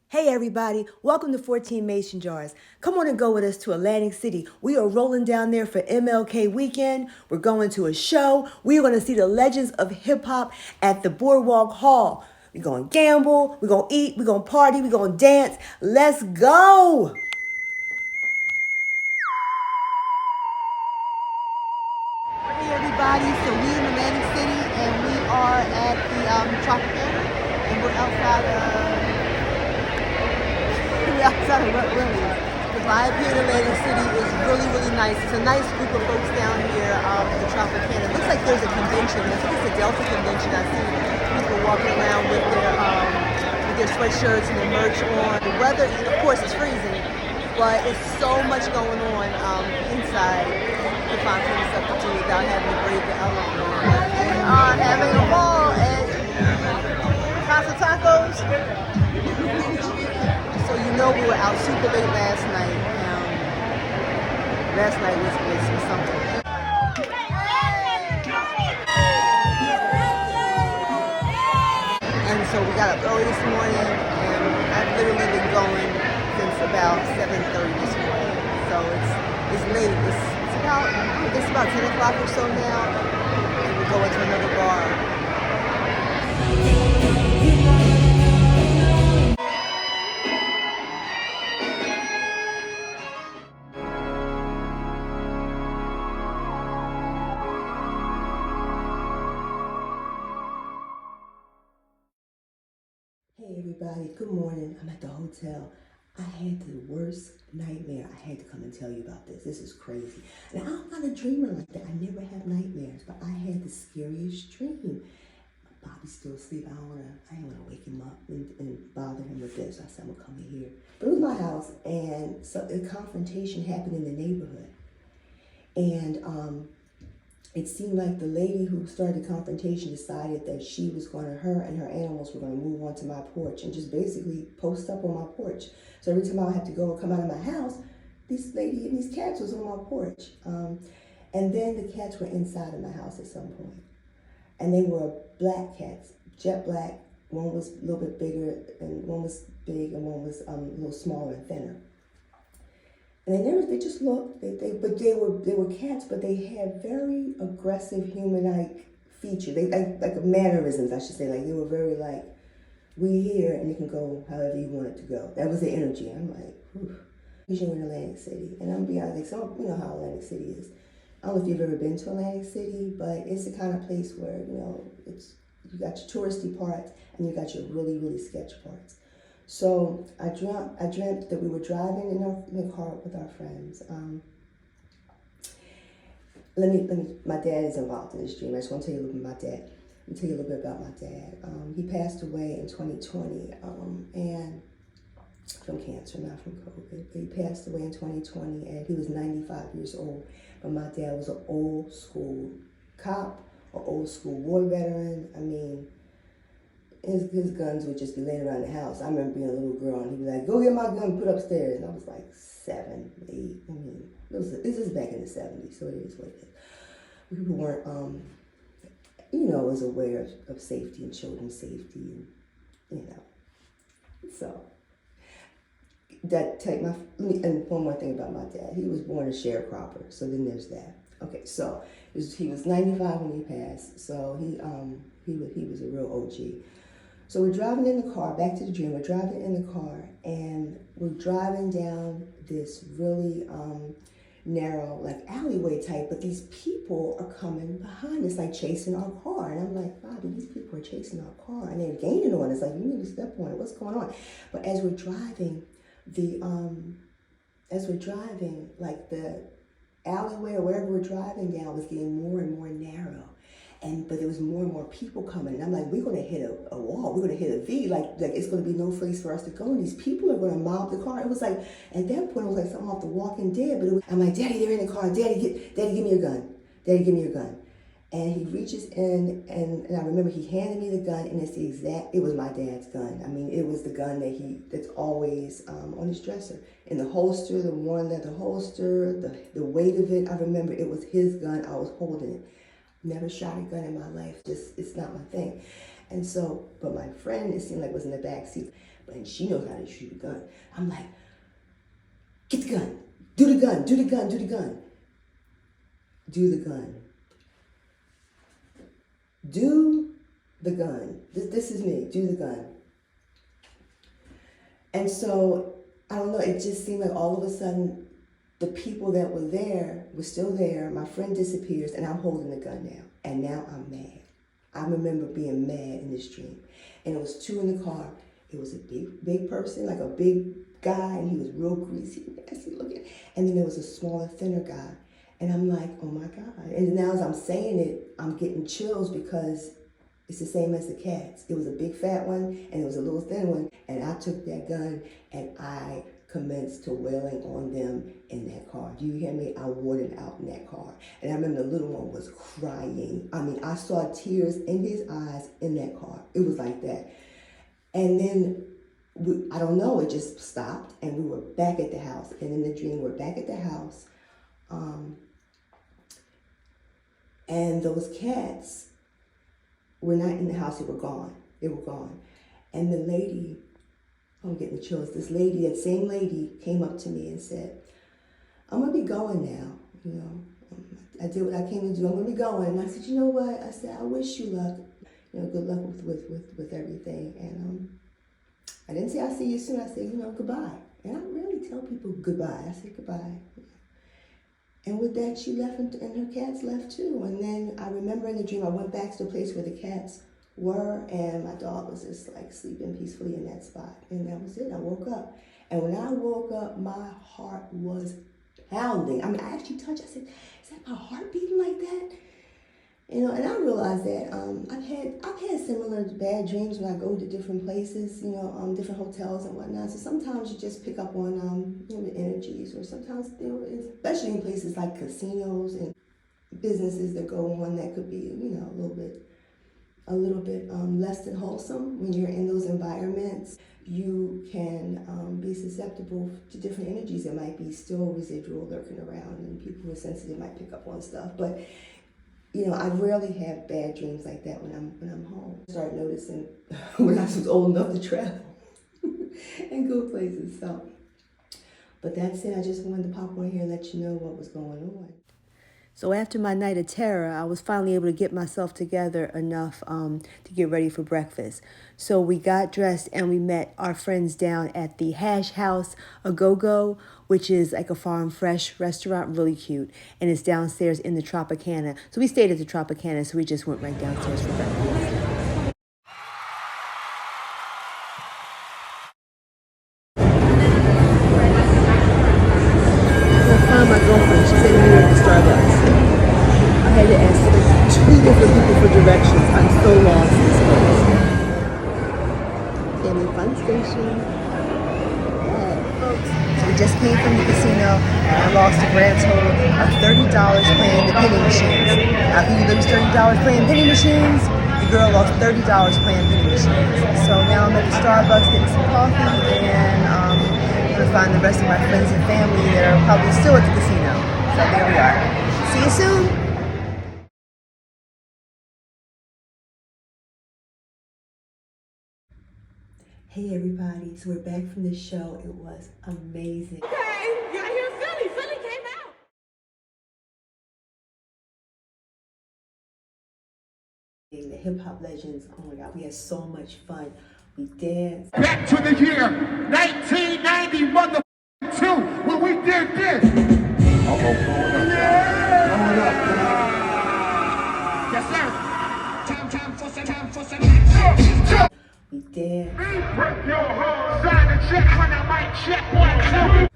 Hey everybody, welcome to 14 Mason Jars. Come on and go with us to Atlantic City. We are rolling down there for MLK weekend. We're going to a show. We are going to see the legends of hip hop at the Boardwalk Hall. We're going to gamble, we're going to eat, we're going to party, we're going to dance. Let's go! Hey everybody, so we in Atlantic City and we are at the Tropicana and we're outside Willies. The vibe here in Atlantic City is really, really nice. It's a nice group of folks down here at the Tropicana. It looks like there's a convention. I think it's a Delta convention. I see people walking around with their sweatshirts and their merch on. The weather, of course, is freezing, but it's so much going on inside to find plenty of stuff to do without having to brave the elements. We are having a ball at Casa Tacos. So you know we were out super late last night. Last night was something. And so we got up early this morning, and I've literally been going since about 7:30 this morning. So it's late. It's about 10 o'clock or so now, and we're going to another bar. Hey everybody, good morning. I'm at the hotel. I had the worst nightmare. I had to come and tell you about this. This is crazy. And I'm not a dreamer like that. I never have nightmares, but I had the scariest dream. Bobby's still asleep. I didn't want to wake him up and bother him with this. I said, I'm gonna come in here. But it was my house, and so a confrontation happened in the neighborhood. And it seemed like the lady who started the confrontation decided that her and her animals were going to move onto my porch and just basically post up on my porch. So every time I would have to go and come out of my house, this lady and these cats was on my porch. And then the cats were inside of my house at some point. And they were black cats, jet black. One was a little bit bigger, and one was big, and one was a little smaller and thinner. And they just looked, they were cats, but they had very aggressive human-like features. They like mannerisms, I should say. Like they were very like, we here and you can go however you want it to go. That was the energy. I'm like, whew. You're in Atlantic City, and I'm gonna be honest, like, you know how Atlantic City is. I don't know if you've ever been to Atlantic City, but it's the kind of place where, you got your touristy parts and you got your really, really sketch parts. So I dreamt that we were driving in the car with our friends. My dad is involved in this dream. I just want to tell you a little bit about my dad. Let me tell you a little bit about my dad. He passed away in 2020, and from cancer, not from COVID. He passed away in 2020, and he was 95 years old. But my dad was an old school cop, an old school war veteran. I mean, his guns would just be laying around the house. I remember being a little girl, and he'd be like, go get my gun, put upstairs. And I was like 7, 8. I mean, this is back in the 70s, so it is what it is. People weren't, as aware of safety and children's safety, and, So, and one more thing about my dad. He was born a sharecropper, so then there's that. Okay, so he was 95 when he passed, so he was a real OG. So we're driving in the car, back to the dream, we're driving in the car, and we're driving down this really narrow, like alleyway type, but these people are coming behind us, like chasing our car. And I'm like, Bobby, these people are chasing our car, and they're gaining on us, like, you need to step on it, what's going on? But as we're driving, like the alleyway or wherever we're driving down was getting more and more narrow. But there was more and more people coming. And I'm like, we're going to hit a wall. We're going to hit a V. Like it's going to be no place for us to go. And these people are going to mob the car. It was like, at that point, it was like something off The Walking Dead. But I'm like, Daddy, they're in the car. Daddy, give me your gun. Daddy, give me your gun. And he reaches in, and I remember he handed me the gun, and it was my dad's gun. I mean, it was the gun that's always on his dresser. In the holster, the one leather holster, the weight of it, I remember it was his gun. I was holding it. Never shot a gun in my life. It's not my thing. And so, but my friend, it seemed like was in the back seat. and she knows how to shoot a gun. I'm like, get the gun, do the gun, do the gun, do the gun. Do the gun. Do the gun. This is me, do the gun. And so, I don't know, it just seemed like all of a sudden, the people that were there were still there. My friend disappears, and I'm holding the gun now. And now I'm mad. I remember being mad in this dream. And it was two in the car. It was a big person, like a big guy, and he was real greasy, nasty looking. And then there was a smaller, thinner guy. And I'm like, oh my God. And now as I'm saying it, I'm getting chills because it's the same as the cats. It was a big fat one and it was a little thin one. And I took that gun and I commenced to wailing on them in that car. Do you hear me? I wore it out in that car. And I remember the little one was crying. I mean, I saw tears in his eyes in that car. It was like that. And then, I don't know, it just stopped and we were back at the house. And in the dream, we're back at the house. And those cats were not in the house, they were gone. They were gone. And the lady, I'm getting the chills, this lady, that same lady came up to me and said, I'm gonna be going now, you know. I did what I came to do, I'm gonna be going. And I said, you know what? I said, I wish you luck, you know, good luck with everything. And I didn't say I'll see you soon, I said, you know, goodbye. And I rarely tell people goodbye, I said goodbye. And with that, she left and her cats left too. And then I remember in the dream, I went back to the place where the cats were and my dog was just like sleeping peacefully in that spot. And that was it, I woke up. And when I woke up, my heart was pounding. I mean, I actually touched, I said, is that my heart beating like that? You know, and I realized that I've had similar bad dreams when I go to different places, you know, different hotels and whatnot. So sometimes you just pick up on, you know, the energies, or sometimes, you know, especially in places like casinos and businesses that go on that could be, you know, a little bit less than wholesome. When you're in those environments, you can be susceptible to different energies that might be still residual lurking around, and people who are sensitive might pick up on stuff. But you know, I rarely have bad dreams like that when I'm home. I started noticing when I was old enough to travel and go places. So, but that's it. I just wanted to pop on here and let you know what was going on. So after my night of terror, I was finally able to get myself together enough to get ready for breakfast. So we got dressed and we met our friends down at the Hash House A Go-Go, which is like a farm fresh restaurant, really cute. And it's downstairs in the Tropicana. So we stayed at the Tropicana, so we just went right downstairs for breakfast. I found my girlfriend. She's in New York at Starbucks. I had to ask two different people for directions. I'm so lost in this place. Family Fun Station. Folks, so we just came from the casino and I lost a grand total of $30 playing the penny machines. Now, who lose $30 playing penny machines? The girl lost $30 playing penny machines. So now I'm at the Starbucks getting some coffee, and I'm going to find the rest of my friends and family that are probably still at the casino. So there we are. See you soon. Hey everybody, so we're back from the show. It was amazing. Okay, y'all hear Philly. Philly came out. The hip hop legends, oh my God, we had so much fun. We danced. Back to the year 1990, mother***2, when we did this. Yes, sir. Time for some action. We danced. Break your heart. Sign the check when I might check 1,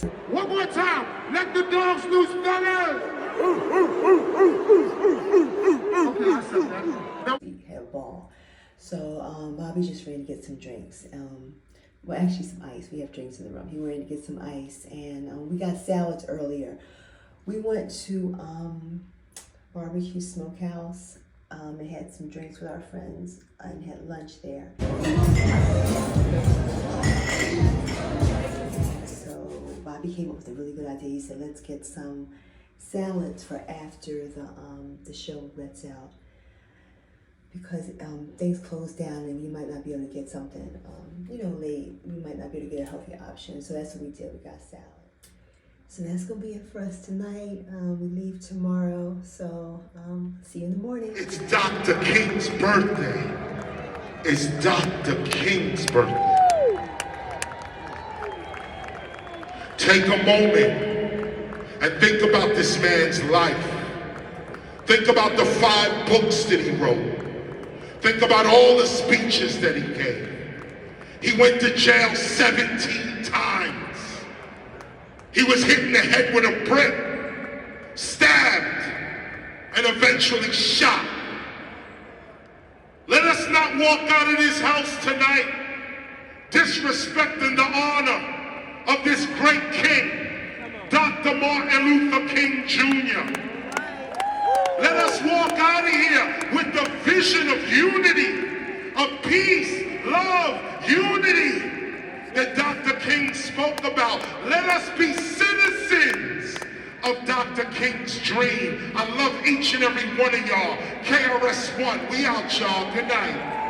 2. One more time. Let the dogs loose, fellas. Okay, I said that. We had a ball. So Bobby's just ready to get some drinks. Well, actually some ice. We have drinks in the room. He ready to get some ice, and we got salads earlier. We went to barbecue Smokehouse and had some drinks with our friends and had lunch there. So Bobby came up with a really good idea. He said, let's get some salads for after the show lets out. because things close down and you might not be able to get something, late. You might not be able to get a healthy option. So that's what we did. We got salad. So that's going to be it for us tonight. We leave tomorrow. So see you in the morning. It's Dr. King's birthday. It's Dr. King's birthday. Take a moment and think about this man's life. Think about the 5 books that he wrote. Think about all the speeches that he gave. He went to jail 17 times. He was hit in the head with a brick, stabbed, and eventually shot. Let us not walk out of this house tonight disrespecting the honor of this great king, Dr. Martin Luther King Jr. Let us walk out of here with the vision of unity, of peace, love, unity that Dr. King spoke about. Let us be citizens of Dr. King's dream. I love each and every one of y'all. KRS-One, we out, y'all. Good night.